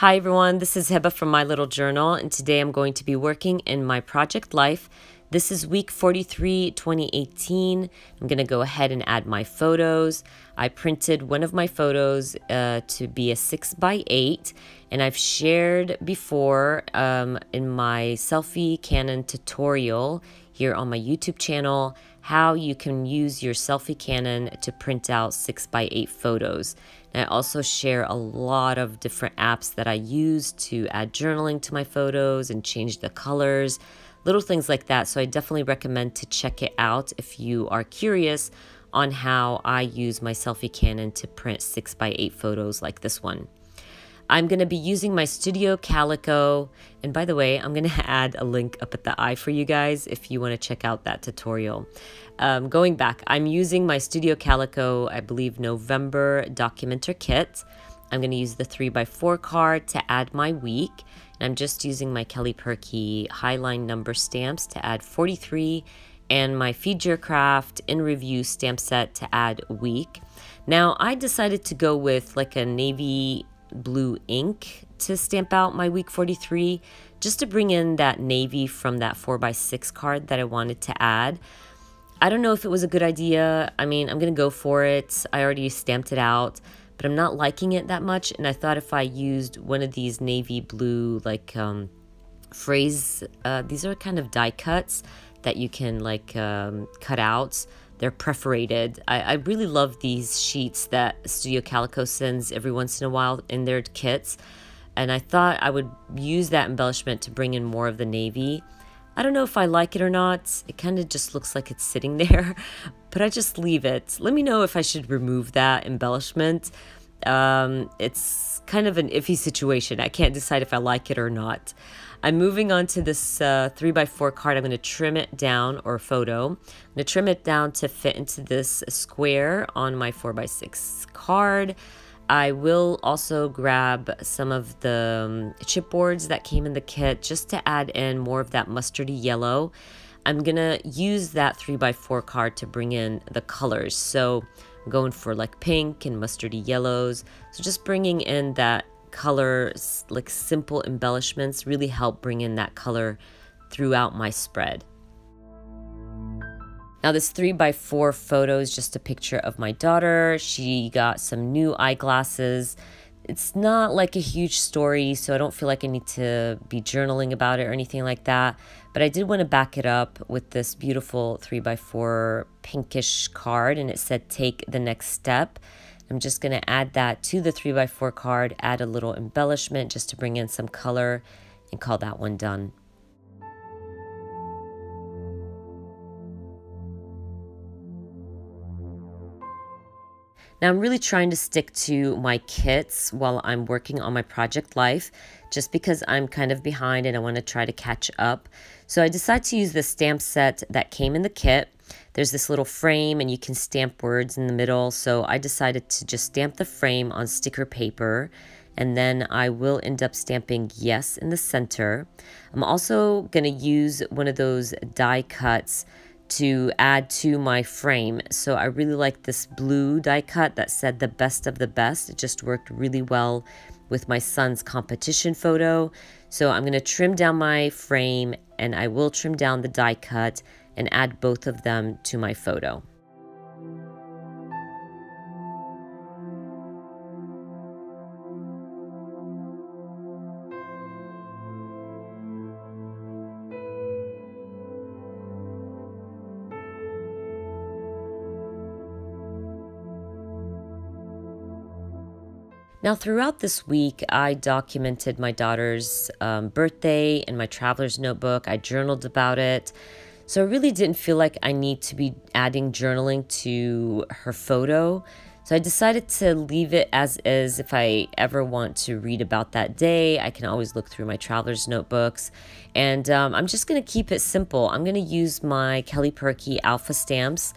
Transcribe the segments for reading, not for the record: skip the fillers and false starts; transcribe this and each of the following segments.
Hi everyone, this is Heba from My Little Journal, and today I'm going to be working in my project life. This is week 43, 2018. I'm going to go ahead and add my photos. I printed one of my photos to be a 6x8, and I've shared before in my selfie Canon tutorial here on my YouTube channel how you can use your selfie Canon to print out 6x8 photos. And I also share a lot of different apps that I use to add journaling to my photos and change the colors, little things like that. So I definitely recommend to check it out if you are curious on how I use my selfie Canon to print 6x8 photos like this one. I'm going to be using my Studio Calico, and by the way, I'm going to add a link up at the eye for you guys if you want to check out that tutorial. Going back, I'm using my Studio Calico, I believe November Documenter Kit. I'm going to use the 3x4 card to add my week, and I'm just using my Kelly Perky Highline number stamps to add 43, and my Feed Your Craft in Review stamp set to add week. Now, I decided to go with like a navy blue ink to stamp out my week 43, just to bring in that navy from that 4x6 card that I wanted to add. I don't know if it was a good idea. I mean, I'm gonna go for it. I already stamped it out, but I'm not liking it that much, and I thought if I used one of these navy blue like phrase, these are kind of die cuts that you can like cut out. They're perforated. I really love these sheets that Studio Calico sends every once in a while in their kits. And I thought I would use that embellishment to bring in more of the navy. I don't know if I like it or not. It kind of just looks like it's sitting there, but I just leave it. Let me know if I should remove that embellishment. It's kind of an iffy situation. I can't decide if I like it or not. I'm moving on to this 3x4 card. I'm going to trim it down, or photo. I'm going to trim it down to fit into this square on my 4x6 card. I will also grab some of the chipboards that came in the kit just to add in more of that mustardy yellow. I'm going to use that 3x4 card to bring in the colors. So I'm going for like pink and mustardy yellows. So just bringing in that color, like simple embellishments, really help bring in that color throughout my spread. Now this 3x4 photo is just a picture of my daughter. She got some new eyeglasses. It's not like a huge story, so I don't feel like I need to be journaling about it or anything like that, but I did want to back it up with this beautiful 3x4 pinkish card, and it said take the next step. I'm just going to add that to the 3x4 card, add a little embellishment just to bring in some color, and call that one done. Now I'm really trying to stick to my kits while I'm working on my project life, just because I'm kind of behind and I want to try to catch up. So I decided to use the stamp set that came in the kit. There's this little frame and you can stamp words in the middle. So I decided to just stamp the frame on sticker paper, and then I will end up stamping yes in the center. I'm also going to use one of those die cuts to add to my frame. So I really like this blue die cut that said the best of the best. It just worked really well with my son's competition photo. So I'm going to trim down my frame, and I will trim down the die cut and add both of them to my photo. Now, throughout this week, I documented my daughter's birthday in my traveler's notebook. I journaled about it. So I really didn't feel like I need to be adding journaling to her photo. So I decided to leave it as is. If I ever want to read about that day, I can always look through my traveler's notebooks. And I'm just going to keep it simple. I'm going to use my Kelly Perky Alpha stamps.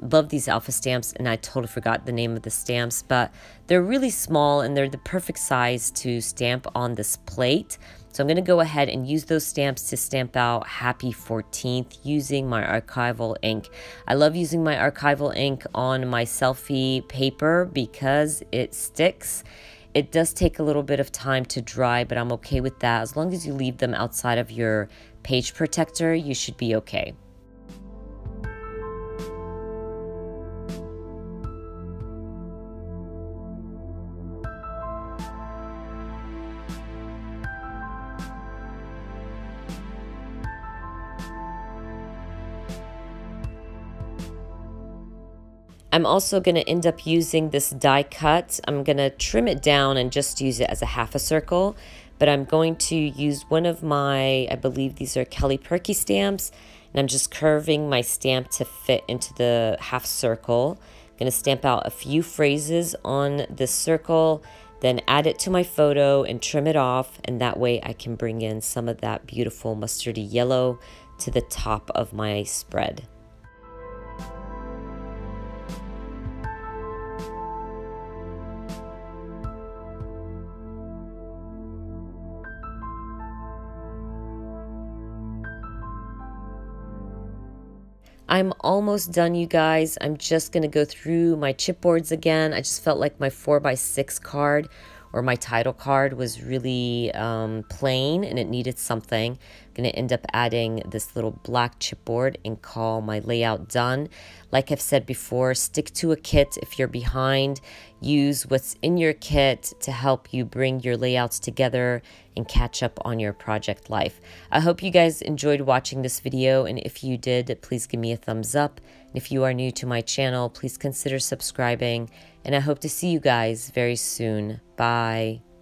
Love these alpha stamps, and I totally forgot the name of the stamps, but they're really small and they're the perfect size to stamp on this plate. So I'm going to go ahead and use those stamps to stamp out Happy 14th using my archival ink. I love using my archival ink on my selfie paper because it sticks It does take a little bit of time to dry, but I'm okay with that. As long as you leave them outside of your page protector, you should be okay. I'm also going to end up using this die cut. I'm going to trim it down and just use it as a half a circle. But I'm going to use one of my, I believe these are Kelly Perky stamps. And I'm just curving my stamp to fit into the half circle. I'm going to stamp out a few phrases on this circle, then add it to my photo and trim it off. And that way I can bring in some of that beautiful mustardy yellow to the top of my spread. I'm almost done, you guys. I'm just going to go through my chipboards again. I just felt like my 4x6 card or my title card was really plain and it needed something. I'm going to end up adding this little black chipboard and call my layout done. Like I've said before, stick to a kit if you're behind. Use what's in your kit to help you bring your layouts together and catch up on your project life. I hope you guys enjoyed watching this video, and if you did, please give me a thumbs up. And if you are new to my channel, please consider subscribing, and I hope to see you guys very soon. Bye.